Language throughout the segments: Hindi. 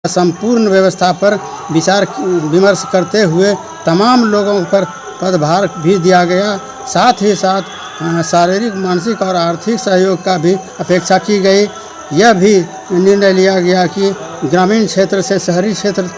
संपूर्ण व्यवस्था पर विचार विमर्श करते हुए तमाम लोगों पर पदभार भी दिया गया। साथ ही साथ शारीरिक, मानसिक और आर्थिक सहयोग का भी अपेक्षा की गई। यह भी निर्णय लिया गया कि ग्रामीण क्षेत्र से शहरी क्षेत्र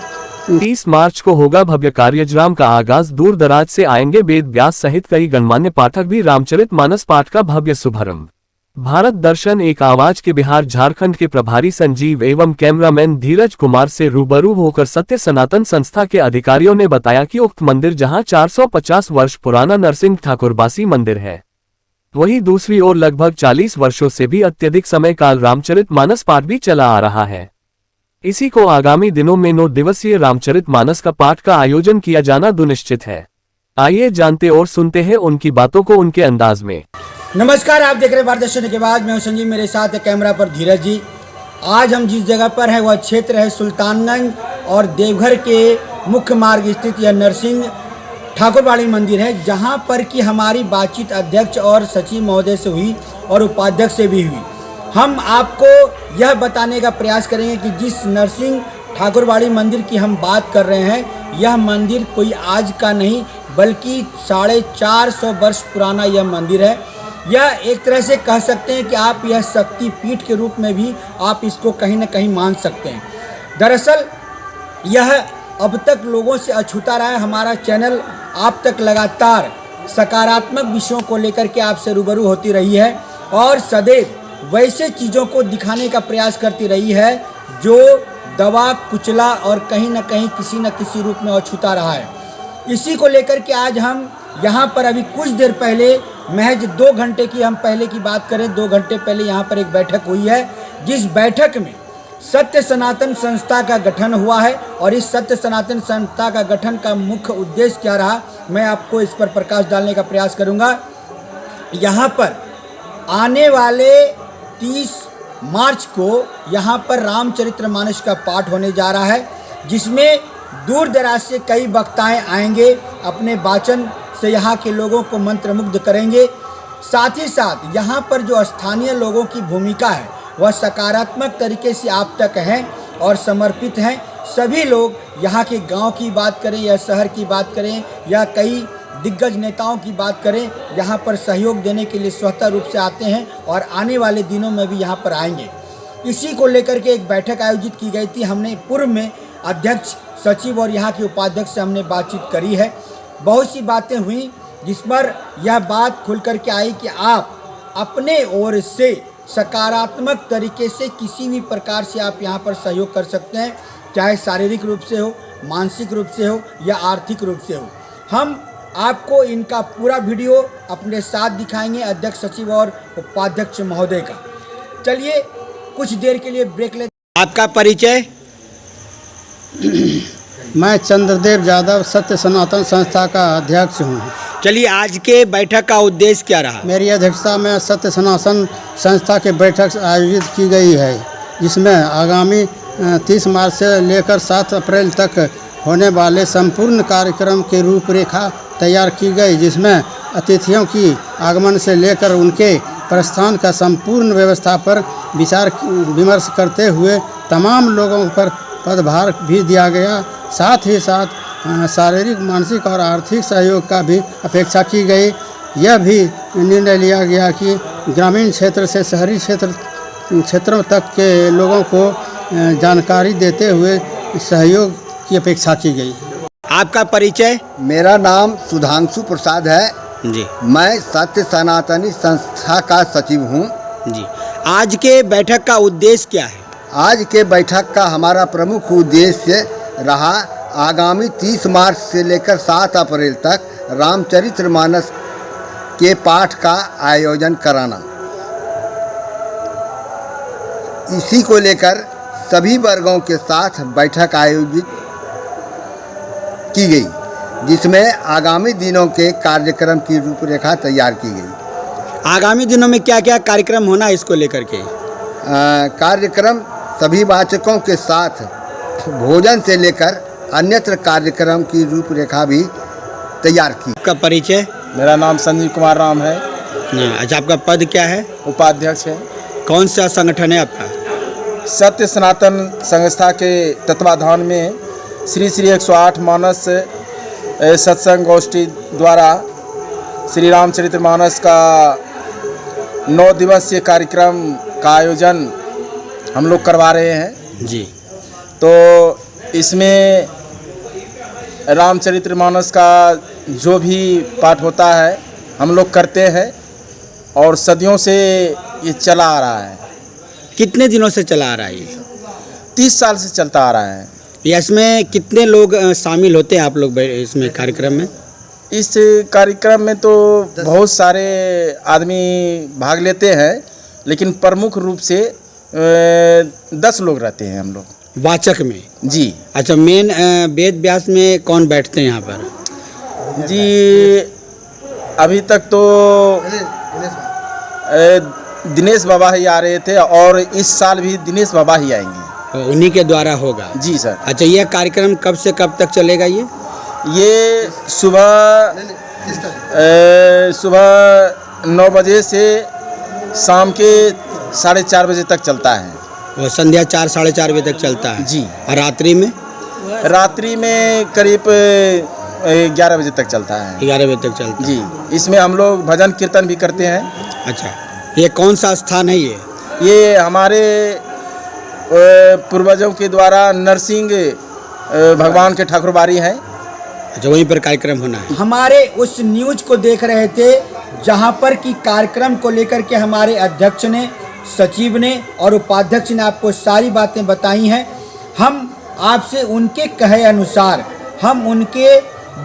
30 मार्च को होगा भव्य कार्यक्रम का आगाज। दूर दराज से आएंगे वेद व्यास सहित कई गणमान्य पाठक भी। रामचरितमानस पाठ का भव्य शुभारंभ। भारत दर्शन एक आवाज के बिहार झारखंड के प्रभारी संजीव एवं कैमरामैन धीरज कुमार से रूबरू होकर सत्य सनातन संस्था के अधिकारियों ने बताया कि उक्त मंदिर जहां 450 वर्ष पुराना नरसिंह ठाकुरबासी मंदिर है, वहीं दूसरी ओर लगभग 40 वर्षों से भी अत्यधिक समय काल रामचरितमानस पाठ भी चला आ रहा है। इसी को आगामी दिनों में 9 दिवसीय रामचरितमानस का पाठ का आयोजन किया जाना दुनिश्चित है। आइए जानते और सुनते हैं उनकी बातों को उनके अंदाज में। नमस्कार, आप देख रहे हैं भारत दर्शन के बाद। मैं हूं संजीव, मेरे साथ है कैमरा पर धीरज जी। आज हम जिस जगह पर हैं वह क्षेत्र है सुल्तानगंज और देवघर के मुख्य मार्ग स्थित यह नरसिंह ठाकुरबाड़ी मंदिर है, जहां पर कि हमारी बातचीत अध्यक्ष और सचिव महोदय से हुई और उपाध्यक्ष से भी हुई। हम आपको यह बताने का प्रयास करेंगे कि जिस नरसिंह ठाकुरबाड़ी मंदिर की हम बात कर रहे हैं, यह मंदिर कोई आज का नहीं बल्कि 450 वर्ष पुराना यह मंदिर है। यह एक तरह से कह सकते हैं कि आप यह शक्ति पीठ के रूप में भी आप इसको कहीं ना कहीं मान सकते हैं। दरअसल यह अब तक लोगों से अछूता रहा है। हमारा चैनल आप तक लगातार सकारात्मक विषयों को लेकर के आपसे रूबरू होती रही है और सदैव वैसे चीज़ों को दिखाने का प्रयास करती रही है जो दबा कुचला और कहीं ना कहीं किसी न किसी रूप में अछूता रहा है। इसी को लेकर के आज हम यहाँ पर अभी कुछ देर पहले, महज 2 घंटे की हम पहले की बात करें, 2 घंटे पहले यहाँ पर एक बैठक हुई है, जिस बैठक में सत्य सनातन संस्था का गठन हुआ है। और इस सत्य सनातन संस्था का गठन का मुख्य उद्देश्य क्या रहा, मैं आपको इस पर प्रकाश डालने का प्रयास करूँगा। यहाँ पर आने वाले 30 मार्च को यहाँ पर रामचरितमानस का पाठ होने जा रहा है, जिसमें दूर दराज से कई वक्ताएं आएंगे, अपने वाचन से यहाँ के लोगों को मंत्रमुग्ध करेंगे। साथ ही साथ यहाँ पर जो स्थानीय लोगों की भूमिका है वह सकारात्मक तरीके से आप तक है और समर्पित हैं। सभी लोग यहाँ के गांव की बात करें या शहर की बात करें या कई दिग्गज नेताओं की बात करें, यहाँ पर सहयोग देने के लिए स्वतः रूप से आते हैं और आने वाले दिनों में भी यहाँ पर आएंगे। इसी को लेकर के एक बैठक आयोजित की गई थी। हमने पूर्व में अध्यक्ष, सचिव और यहाँ के उपाध्यक्ष से हमने बातचीत करी है। बहुत सी बातें हुई जिस पर यह बात खुल कर के आई कि आप अपने ओर से सकारात्मक तरीके से किसी भी प्रकार से आप यहाँ पर सहयोग कर सकते हैं, चाहे शारीरिक रूप से हो, मानसिक रूप से हो या आर्थिक रूप से हो। हम आपको इनका पूरा वीडियो अपने साथ दिखाएंगे, अध्यक्ष, सचिव और उपाध्यक्ष महोदय का। चलिए कुछ देर के लिए ब्रेक ले। आपका परिचय? मैं चंद्रदेव यादव सत्य सनातन संस्था का अध्यक्ष हूँ। चलिए, आज के बैठक का उद्देश्य क्या रहा? मेरी अध्यक्षता में सत्य सनातन संस्था की बैठक आयोजित की गई है, जिसमें आगामी 30 मार्च से लेकर 7 अप्रैल तक होने वाले संपूर्ण कार्यक्रम की रूपरेखा तैयार की गई, जिसमें अतिथियों की आगमन से लेकर उनके प्रस्थान का संपूर्ण व्यवस्था पर विचार विमर्श करते हुए तमाम लोगों पर पदभार भी दिया गया। साथ ही साथ शारीरिक, मानसिक और आर्थिक सहयोग का भी अपेक्षा की गई। यह भी निर्णय लिया गया कि ग्रामीण क्षेत्र से शहरी क्षेत्रों तक के लोगों को जानकारी देते हुए सहयोग की अपेक्षा की गई। आपका परिचय? मेरा नाम सुधांशु प्रसाद है जी। मैं सत्य सनातनी संस्था का सचिव हूँ जी। आज के बैठक का उद्देश्य क्या है? आज के बैठक का हमारा प्रमुख उद्देश्य रहा आगामी 30 मार्च से लेकर 7 अप्रैल तक रामचरितमानस के पाठ का आयोजन कराना। इसी को लेकर सभी वर्गों के साथ बैठक आयोजित की गई, जिसमें आगामी दिनों के कार्यक्रम की रूपरेखा तैयार की गई। आगामी दिनों में क्या क्या कार्यक्रम होना है, इसको लेकर के? कार्यक्रम सभी वाचकों के साथ भोजन से लेकर अन्यत्र कार्यक्रम की रूपरेखा भी तैयार की। आपका परिचय? मेरा नाम संजीव कुमार राम है। अच्छा, आपका पद क्या है? उपाध्यक्ष है। कौन सा संगठन है आपका? सत्य सनातन संस्था के तत्वाधान में श्री श्री 108 मानस सत्संग गोष्ठी द्वारा श्री रामचरितमानस का 9 दिवसीय कार्यक्रम का आयोजन हम लोग करवा रहे हैं जी। तो इसमें रामचरितमानस का जो भी पाठ होता है हम लोग करते हैं और सदियों से ये चला आ रहा है। कितने दिनों से चला आ रहा है ये? 30 साल से चलता आ रहा है। या इसमें कितने लोग शामिल होते हैं आप लोग इसमें कार्यक्रम में? इस कार्यक्रम में तो बहुत सारे आदमी भाग लेते हैं, लेकिन प्रमुख रूप से 10 लोग रहते हैं हम लोग वाचक में। जी। अच्छा, मेन वेद व्यास में कौन बैठते हैं यहाँ पर? जी, अभी तक तो दिनेश बाबा ही आ रहे थे और इस साल भी दिनेश बाबा ही आएंगे। उन्हीं के द्वारा होगा? जी सर। अच्छा, यह कार्यक्रम कब से कब तक चलेगा ये? ये सुबह 9 बजे से शाम के 4:30 बजे तक चलता है। और संध्या 4 साढ़े 4 बजे तक चलता है? जी। और रात्रि में? रात्रि में करीब 11 बजे तक चलता है। 11 बजे तक चलता है जी। इसमें हम लोग भजन कीर्तन भी करते हैं। अच्छा, ये कौन सा स्थान है ये? ये हमारे पूर्वजों के द्वारा नरसिंह भगवान के ठाकुरबाड़ी है। अच्छा, वहीं पर कार्यक्रम होना है। हमारे उस न्यूज को देख रहे थे जहां पर कि कार्यक्रम को लेकर के हमारे अध्यक्ष ने, सचिव ने और उपाध्यक्ष ने आपको सारी बातें बताई हैं। हम आपसे उनके कहे अनुसार, हम उनके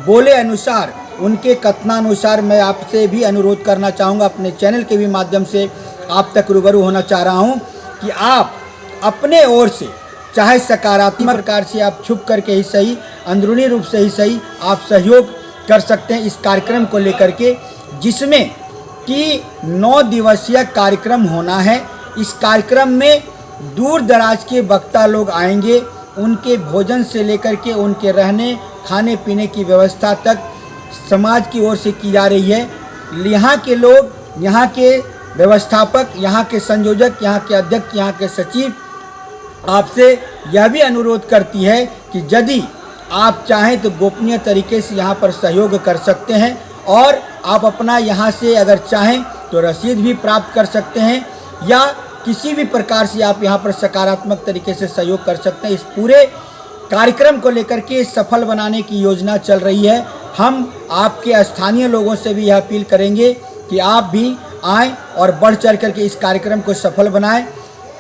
बोले अनुसार, उनके कथनानुसार मैं आपसे भी अनुरोध करना चाहूँगा, अपने चैनल के भी माध्यम से आप तक रूबरू होना चाह रहा हूँ कि आप अपने ओर से, चाहे सकारात्मक प्रकार से आप छुप करके ही सही, अंदरूनी रूप से ही सही, आप सहयोग कर सकते हैं इस कार्यक्रम को लेकर के, जिसमें कि 9 दिवसीय कार्यक्रम होना है। इस कार्यक्रम में दूर दराज के वक्ता लोग आएंगे। उनके भोजन से लेकर के उनके रहने खाने पीने की व्यवस्था तक समाज की ओर से की जा रही है। यहाँ के लोग, यहाँ के व्यवस्थापक, यहाँ के संयोजक, यहाँ के अध्यक्ष, यहाँ के सचिव आपसे यह भी अनुरोध करती है कि यदि आप चाहें तो गोपनीय तरीके से यहाँ पर सहयोग कर सकते हैं और आप अपना यहाँ से अगर चाहें तो रसीद भी प्राप्त कर सकते हैं, या किसी भी प्रकार से आप यहाँ पर सकारात्मक तरीके से सहयोग कर सकते हैं। इस पूरे कार्यक्रम को लेकर के सफल बनाने की योजना चल रही है। हम आपके स्थानीय लोगों से भी यह अपील करेंगे कि आप भी आएँ और बढ़ चढ़ करके इस कार्यक्रम को सफल बनाएं,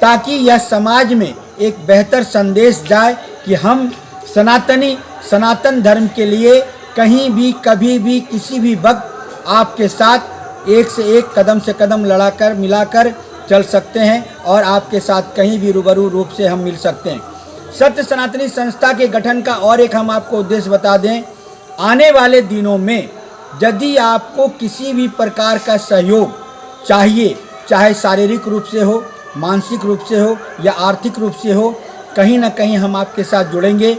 ताकि यह समाज में एक बेहतर संदेश जाए कि हम सनातन धर्म के लिए कहीं भी, कभी भी, किसी भी वक्त आपके साथ एक से एक, कदम से कदम लड़ाकर मिलाकर चल सकते हैं और आपके साथ कहीं भी रूबरू रूप से हम मिल सकते हैं। सत्य सनातनी संस्था के गठन का और एक हम आपको उद्देश्य बता दें, आने वाले दिनों में यदि आपको किसी भी प्रकार का सहयोग चाहिए, चाहे शारीरिक रूप से हो, मानसिक रूप से हो या आर्थिक रूप से हो, कहीं ना कहीं हम आपके साथ जुड़ेंगे।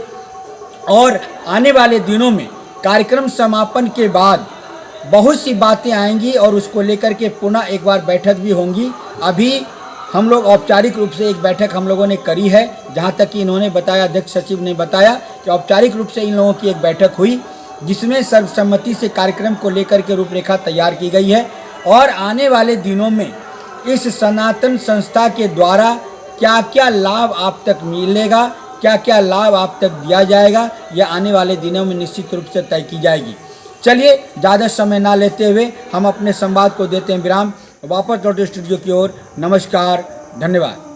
और आने वाले दिनों में कार्यक्रम समापन के बाद बहुत सी बातें आएंगी और उसको लेकर के पुनः एक बार बैठक भी होंगी। अभी हम लोग औपचारिक रूप से एक बैठक हम लोगों ने करी है, जहां तक कि इन्होंने बताया, अध्यक्ष सचिव ने बताया कि औपचारिक रूप से इन लोगों की एक बैठक हुई, जिसमें सर्वसम्मति से कार्यक्रम को लेकर के रूपरेखा तैयार की गई है। और आने वाले दिनों में इस सनातन संस्था के द्वारा क्या क्या लाभ आप तक मिलेगा, क्या क्या लाभ आप तक दिया जाएगा, यह आने वाले दिनों में निश्चित रूप से तय की जाएगी। चलिए, ज़्यादा समय ना लेते हुए हम अपने संवाद को देते हैं विराम। वापस लौटे स्टूडियो की ओर। नमस्कार, धन्यवाद।